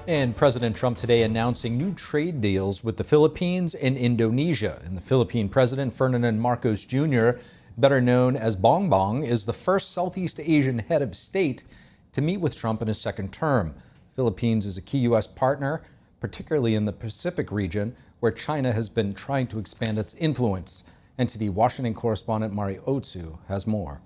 And President Trump today announcing new trade deals with the Philippines and Indonesia. And the Philippine President, Ferdinand Marcos Jr., better known as Bong Bong, is the first Southeast Asian head of state to meet with Trump in his second term. The Philippines is a key U.S. partner, particularly in the Pacific region, where China has been trying to expand its influence. NTD Washington correspondent Mari Otsu has more.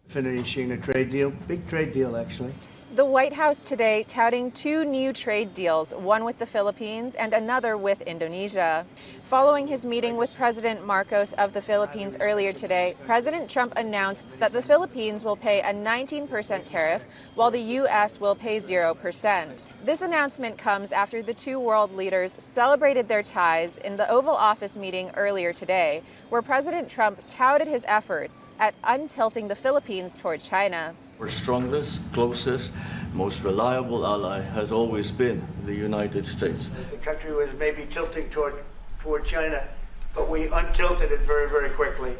Finishing a trade deal, big trade deal actually. The White House today touting two new trade deals, one with the Philippines and another with Indonesia. Following his meeting with President Marcos of the Philippines earlier today, President Trump announced that the Philippines will pay a 19% tariff, while the U.S. will pay 0%. This announcement comes after the two world leaders celebrated their ties in the Oval Office meeting earlier today, where President Trump touted his efforts at untilting the Philippines toward China. Our strongest, closest, most reliable ally has always been the United States. The country was maybe tilting toward China, but we untilted it very, very quickly.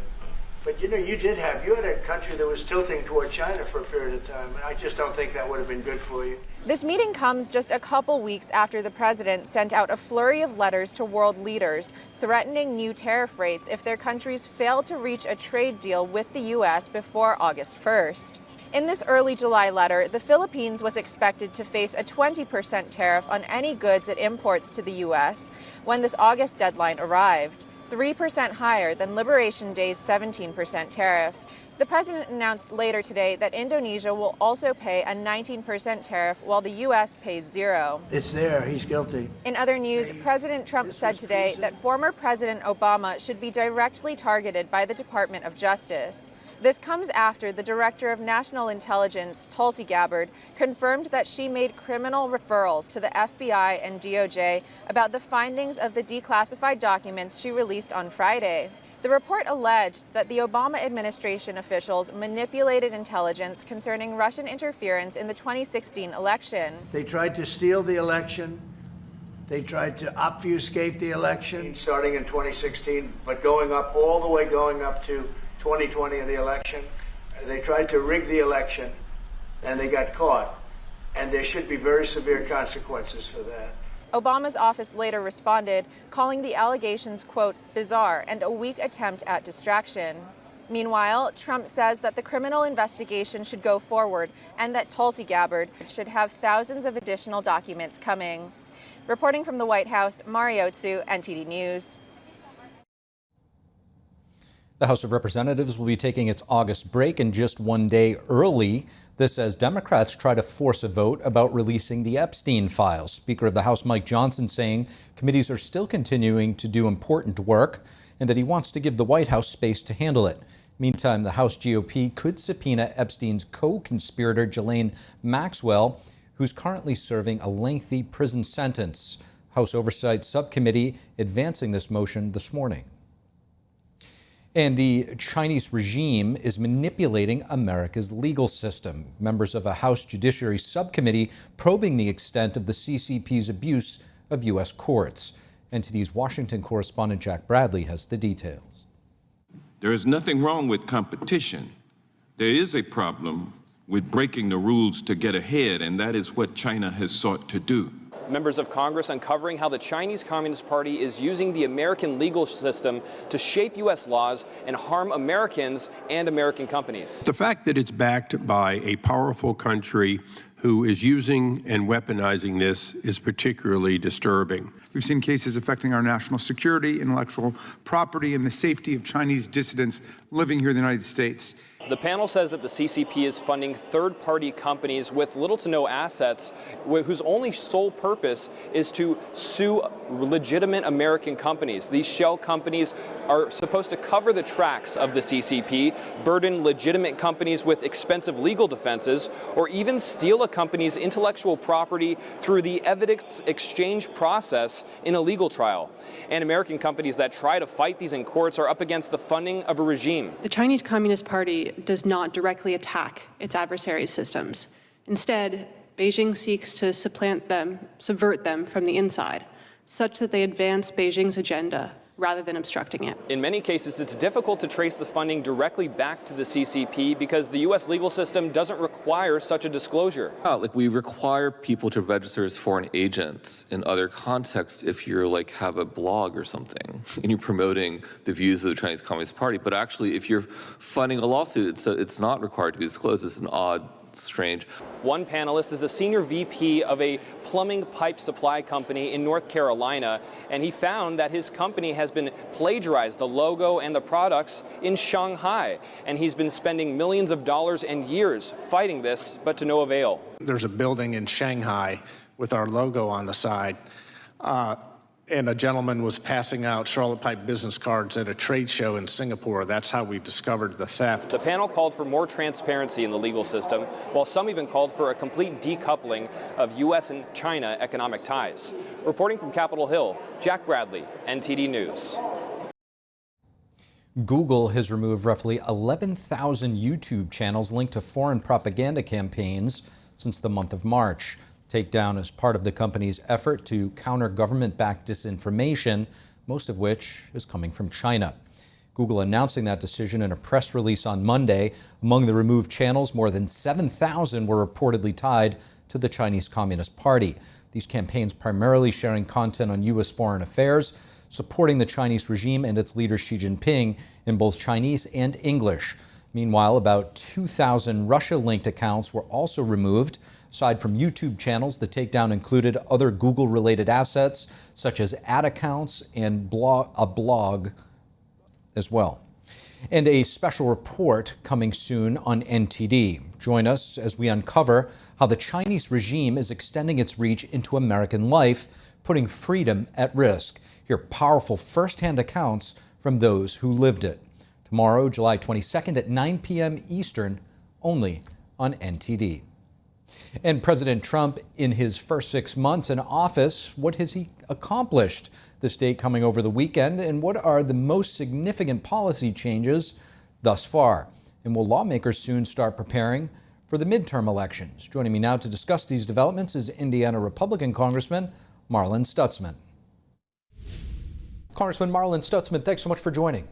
But you know, you had a country that was tilting toward China for a period of time, and I just don't think that would have been good for you. This meeting comes just a couple weeks after the president sent out a flurry of letters to world leaders threatening new tariff rates if their countries failed to reach a trade deal with the U.S. before August 1st. In this early July letter, the Philippines was expected to face a 20% tariff on any goods it imports to the U.S. when this August deadline arrived, 3% higher than Liberation Day's 17% tariff. The president announced later today that Indonesia will also pay a 19% tariff while the U.S. pays 0%. It's there. He's guilty. In other news, President Trump said today that former President Obama should be directly targeted by the Department of Justice. This comes after the Director of National Intelligence, Tulsi Gabbard, confirmed that she made criminal referrals to the FBI and DOJ about the findings of the declassified documents she released on Friday. The report alleged that the Obama administration officials manipulated intelligence concerning Russian interference in the 2016 election. They tried to steal the election. They tried to obfuscate the election. Starting in 2016, but going up to 2020 in the election. They tried to rig the election, and they got caught. And there should be very severe consequences for that. Obama's office later responded, calling the allegations, quote, bizarre and a weak attempt at distraction. Meanwhile, Trump says that the criminal investigation should go forward and that Tulsi Gabbard should have thousands of additional documents coming. Reporting from the White House, Mari Otsu, NTD News. The House of Representatives will be taking its August break and just one day early. This as Democrats try to force a vote about releasing the Epstein files. Speaker of the House Mike Johnson saying committees are still continuing to do important work and that he wants to give the White House space to handle it. Meantime, the House GOP could subpoena Epstein's co-conspirator Ghislaine Maxwell, who's currently serving a lengthy prison sentence. House Oversight Subcommittee advancing this motion this morning. And the Chinese regime is manipulating America's legal system. Members of a House Judiciary Subcommittee probing the extent of the CCP's abuse of U.S. courts. NTD's Washington correspondent Jack Bradley has the details. There is nothing wrong with competition. There is a problem with breaking the rules to get ahead, and that is what China has sought to do. Members of Congress uncovering how the Chinese Communist Party is using the American legal system to shape U.S. laws and harm Americans and American companies. The fact that it's backed by a powerful country who is using and weaponizing this is particularly disturbing. We've seen cases affecting our national security, intellectual property, and the safety of Chinese dissidents living here in the United States. The panel says that the CCP is funding third-party companies with little to no assets, whose only sole purpose is to sue legitimate American companies. These shell companies are supposed to cover the tracks of the CCP, burden legitimate companies with expensive legal defenses, or even steal a company's intellectual property through the evidence exchange process in a legal trial. And American companies that try to fight these in courts are up against the funding of a regime. The Chinese Communist Party does not directly attack its adversaries' systems. Instead, Beijing seeks to subvert them from the inside, such that they advance Beijing's agenda rather than obstructing it. In many cases, it's difficult to trace the funding directly back to the CCP because the U.S. legal system doesn't require such a disclosure. Like, we require people to register as foreign agents in other contexts if you're like have a blog or something and you're promoting the views of the Chinese Communist Party. But actually, if you're funding a lawsuit, it's not required to be disclosed. It's an odd, strange. One panelist is a senior VP of a plumbing pipe supply company in North Carolina, and he found that his company has been plagiarized, the logo and the products, in Shanghai. And he's been spending millions of dollars and years fighting this, but to no avail. There's a building in Shanghai with our logo on the side. And a gentleman was passing out Charlotte Pipe business cards at a trade show in Singapore. That's how we discovered the theft. The panel called for more transparency in the legal system, while some even called for a complete decoupling of U.S. and China economic ties. Reporting from Capitol Hill, Jack Bradley, NTD News. Google has removed roughly 11,000 YouTube channels linked to foreign propaganda campaigns since the month of March. Takedown is part of the company's effort to counter government-backed disinformation, most of which is coming from China. Google announcing that decision in a press release on Monday. Among the removed channels, more than 7,000 were reportedly tied to the Chinese Communist Party. These campaigns primarily sharing content on U.S. foreign affairs, supporting the Chinese regime and its leader Xi Jinping in both Chinese and English. Meanwhile, about 2,000 Russia-linked accounts were also removed. Aside from YouTube channels, the takedown included other Google-related assets, such as ad accounts and a blog as well. And a special report coming soon on NTD. Join us as we uncover how the Chinese regime is extending its reach into American life, putting freedom at risk. Hear powerful first-hand accounts from those who lived it. Tomorrow, July 22nd at 9 p.m. Eastern, only on NTD. And President Trump, in his first 6 months in office, what has he accomplished? This date coming over the weekend, and what are the most significant policy changes thus far? And will lawmakers soon start preparing for the midterm elections? Joining me now to discuss these developments is Indiana Republican Congressman Marlin Stutzman. Congressman Marlon Stutzman, thanks so much for joining.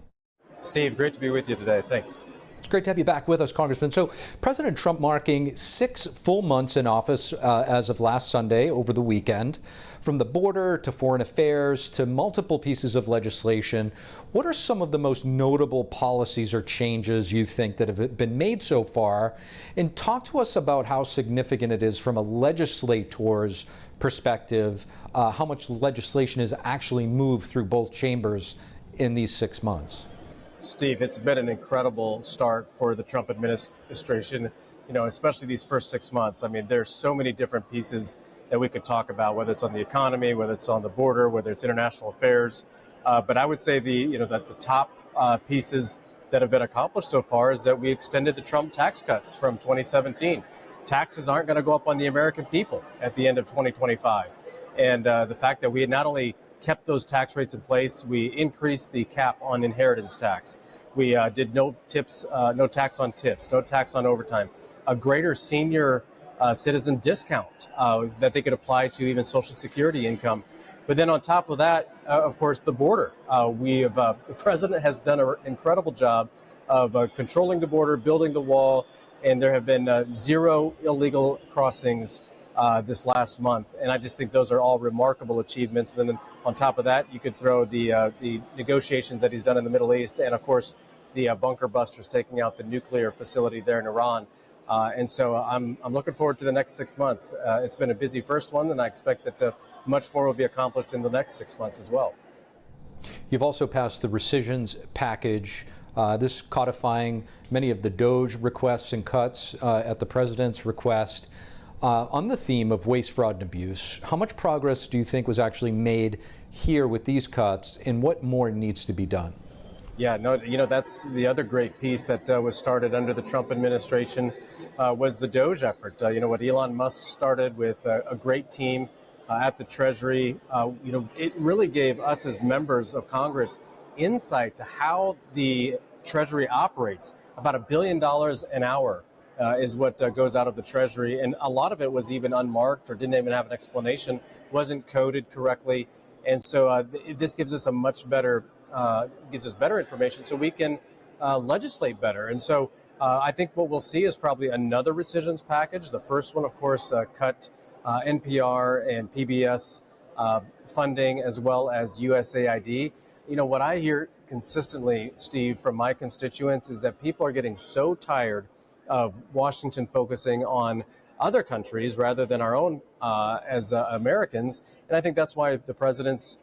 Steve, great to be with you today. Thanks. It's great to have you back with us, Congressman. So President Trump marking 6 full months in office as of last Sunday over the weekend. From the border to foreign affairs to multiple pieces of legislation, what are some of the most notable policies or changes you think that have been made so far? And talk to us about how significant it is from a legislator's perspective, how much legislation has actually moved through both chambers in these 6 months. Steve, it's been an incredible start for the Trump administration, especially these first 6 months. I mean, there's so many different pieces that we could talk about, whether it's on the economy, whether it's on the border, whether it's international affairs. But I would say the top pieces that have been accomplished so far is that we extended the Trump tax cuts from 2017. Taxes aren't going to go up on the American people at the end of 2025. And the fact that we had not only kept those tax rates in place, we increased the cap on inheritance tax. We did no tax on tips, no tax on overtime, a greater senior citizen discount that they could apply to even Social Security income. But then on top of that, of course, the border. The president has done an incredible job of controlling the border, building the wall, and there have been 0 illegal crossings this last month. And I just think those are all remarkable achievements. And then on top of that, you could throw the negotiations that he's done in the Middle East, and of course, the bunker busters taking out the nuclear facility there in Iran. And so I'm looking forward to the next 6 months. It's been a busy first one, and I expect that much more will be accomplished in the next 6 months as well. You've also passed the rescissions package, this codifying many of the DOGE requests and cuts at the president's request. On the theme of waste, fraud, and abuse, how much progress do you think was actually made here with these cuts, and what more needs to be done? Yeah, no, that's the other great piece that was started under the Trump administration was the DOGE effort. What Elon Musk started with a great team at the Treasury. It really gave us as members of Congress insight to how the Treasury operates. About $1 billion an hour is what goes out of the Treasury. And a lot of it was even unmarked or didn't even have an explanation, wasn't coded correctly. And so this gives us a much better, gives us better information so we can legislate better. And so I think what we'll see is probably another rescissions package. The first one, of course, cut NPR and PBS funding as well as USAID. You know, what I hear consistently, Steve, from my constituents is that people are getting so tired of Washington focusing on other countries rather than our own as Americans. And I think that's why the president's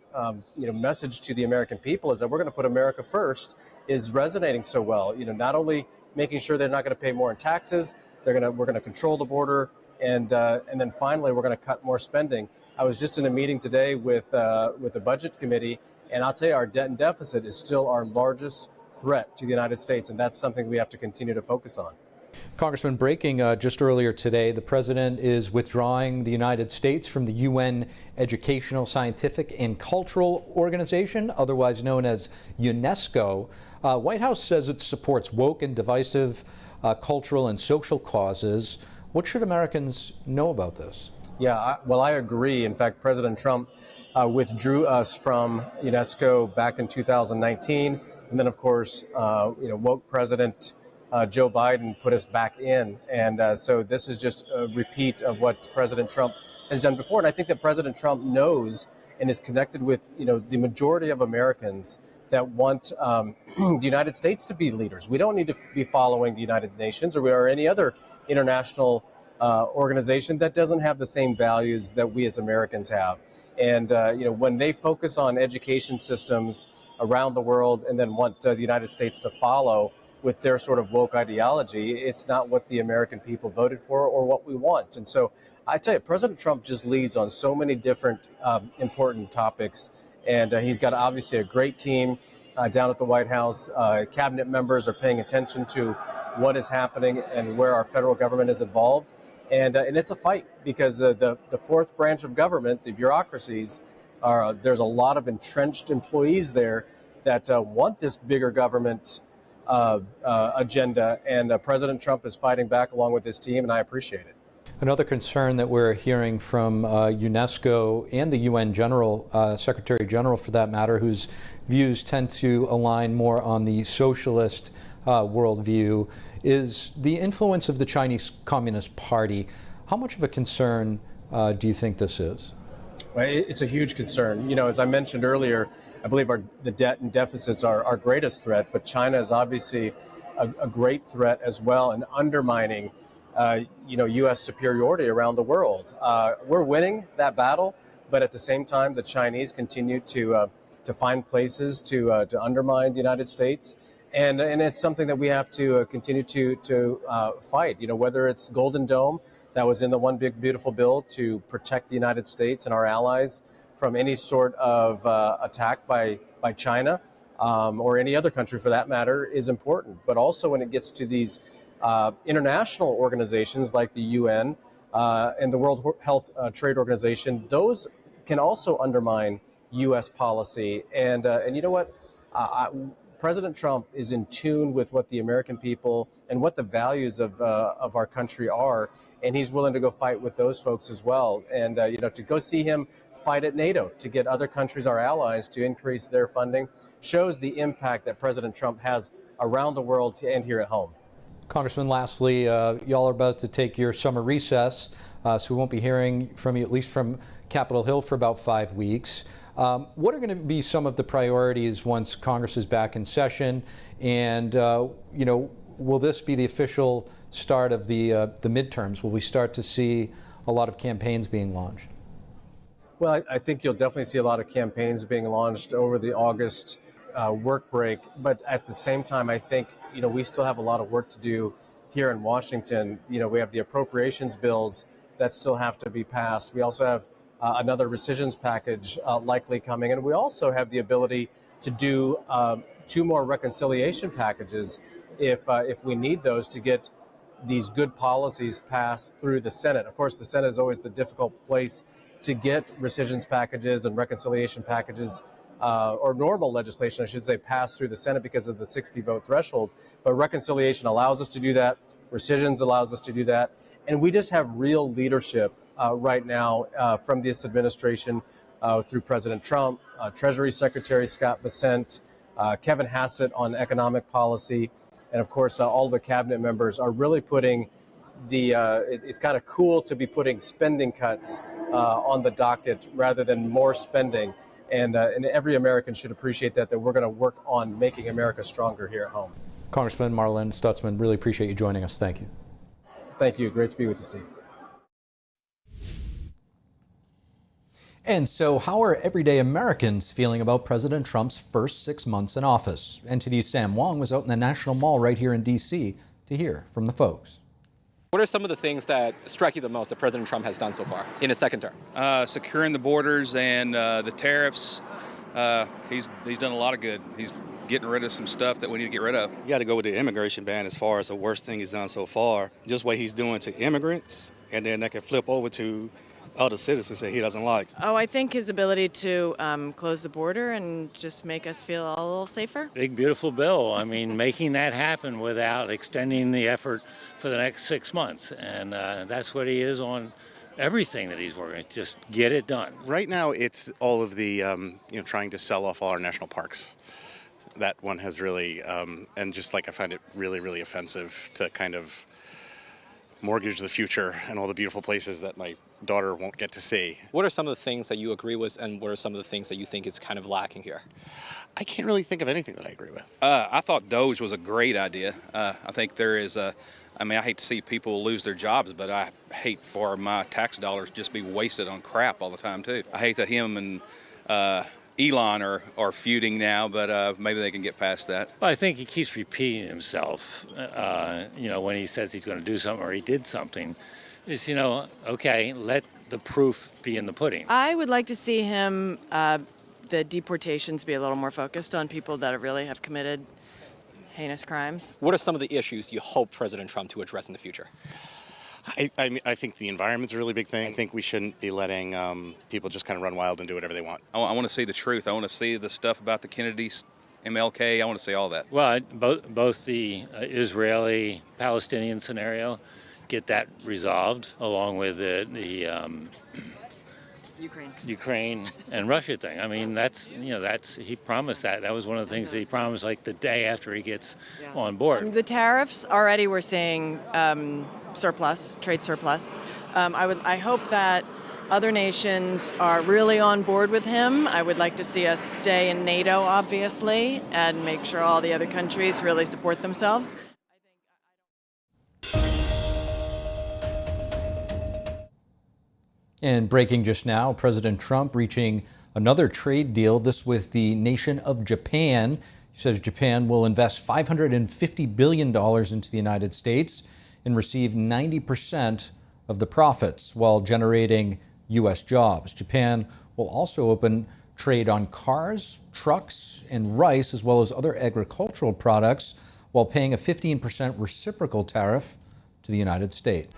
message to the American people is that we're going to put America first is resonating so well. You know, not only making sure they're not going to pay more in taxes, we're going to control the border, and then finally we're going to cut more spending. I was just in a meeting today with the budget committee, and I'll tell you, our debt and deficit is still our largest threat to the United States, and that's something we have to continue to focus on. Congressman, breaking just earlier today, the president is withdrawing the United States from the UN Educational, Scientific, and Cultural Organization, otherwise known as UNESCO. White House says it supports woke and divisive cultural and social causes. What should Americans know about this? Yeah, well, I agree. In fact, President Trump withdrew us from UNESCO back in 2019. And then, of course, woke President Joe Biden put us back in. And so this is just a repeat of what President Trump has done before. And I think that President Trump knows and is connected with, the majority of Americans that want the United States to be leaders. We don't need to be following the United Nations or any other international organization that doesn't have the same values that we as Americans have. And, when they focus on education systems around the world and then want the United States to follow with their sort of woke ideology, it's not what the American people voted for or what we want. And so I tell you, President Trump just leads on so many different important topics. And he's got obviously a great team down at the White House. Cabinet members are paying attention to what is happening and where our federal government is involved. And it's a fight because the fourth branch of government, the bureaucracies, there's a lot of entrenched employees there that want this bigger government agenda. And President Trump is fighting back along with his team, and I appreciate it. Another concern that we're hearing from UNESCO and the UN Secretary General, for that matter, whose views tend to align more on the socialist worldview, is the influence of the Chinese Communist Party. How much of a concern do you think this is? Well, it's a huge concern. As I mentioned earlier, I believe the debt and deficits are our greatest threat, but China is obviously a great threat as well in undermining U.S. superiority around the world. We're winning that battle, but at the same time, the Chinese continue to find places to undermine the United States. And it's something that we have to continue to fight. Whether it's Golden Dome, that was in the One Big Beautiful Bill to protect the United States and our allies from any sort of attack by China or any other country for that matter, is important. But also when it gets to these international organizations like the UN and the World Health Trade Organization, those can also undermine U.S. policy. And you know what? President Trump is in tune with what the American people and what the values of our country are, and he's willing to go fight with those folks as well. And to go see him fight at NATO to get other countries, our allies, to increase their funding shows the impact that President Trump has around the world and here at home. Congressman, lastly, y'all are about to take your summer recess, so we won't be hearing from you, at least from Capitol Hill, for about 5 weeks. What are going to be some of the priorities once Congress is back in session? And, will this be the official start of the midterms? Will we start to see a lot of campaigns being launched? Well, I think you'll definitely see a lot of campaigns being launched over the August work break. But at the same time, I think, we still have a lot of work to do here in Washington. We have the appropriations bills that still have to be passed. We also have another rescissions package likely coming. And we also have the ability to do 2 more reconciliation packages if we need those to get these good policies passed through the Senate. Of course, the Senate is always the difficult place to get rescissions packages and reconciliation packages or normal legislation, I should say, passed through the Senate because of the 60-vote threshold. But reconciliation allows us to do that. Rescissions allows us to do that. And we just have real leadership right now from this administration through President Trump, Treasury Secretary Scott Bessent, Kevin Hassett on economic policy, and of course all of the cabinet members are really putting it's kind of cool to be putting spending cuts on the docket rather than more spending. And every American should appreciate that we're going to work on making America stronger here at home. Congressman Marlin Stutzman, really appreciate you joining us. Thank you. Thank you. Great to be with you, Steve. And so, how are everyday Americans feeling about President Trump's first 6 months in office? NTD's Sam Wong was out in the National Mall right here in D.C. to hear from the folks. What are some of the things that strike you the most that President Trump has done so far in his second term? Securing the borders and the tariffs. He's done a lot of good. He's getting rid of some stuff that we need to get rid of. You got to go with the immigration ban as far as the worst thing he's done so far. Just what he's doing to immigrants, and then that can flip over to other citizens that he doesn't like. Oh, I think his ability to close the border and just make us feel a little safer. Big, beautiful bill. I mean, making that happen without extending the effort for the next 6 months. And that's what he is on everything that he's working. It's just get it done. Right now, it's all of the, trying to sell off all our national parks. That one has really, and just like I find it really, really offensive to kind of mortgage the future and all the beautiful places that my daughter won't get to see. What are some of the things that you agree with, and what are some of the things that you think is kind of lacking here? I can't really think of anything that I agree with. I thought DOGE was a great idea. I think there is I hate to see people lose their jobs, but I hate for my tax dollars just be wasted on crap all the time, too. I hate that him and Elon are feuding now, but maybe they can get past that. Well, I think he keeps repeating himself, when he says he's going to do something or he did something. Is, okay, let the proof be in the pudding. I would like to see him, the deportations be a little more focused on people that really have committed heinous crimes. What are some of the issues you hope President Trump to address in the future? I think the environment's a really big thing. I think we shouldn't be letting people just kind of run wild and do whatever they want. I want to see the truth. I want to see the stuff about the Kennedys, MLK. I want to see all that. Well, both the Israeli-Palestinian scenario, get that resolved, along with the Ukraine and Russia thing. I mean, he promised that. That was one of the things that he promised, like the day after he gets on board. The tariffs, already we're seeing trade surplus. I hope that other nations are really on board with him. I would like to see us stay in NATO, obviously, and make sure all the other countries really support themselves. And breaking just now, President Trump reaching another trade deal, this with the nation of Japan. He says Japan will invest $550 billion into the United States and receive 90% of the profits while generating U.S. jobs. Japan will also open trade on cars, trucks, and rice, as well as other agricultural products, while paying a 15% reciprocal tariff to the United States.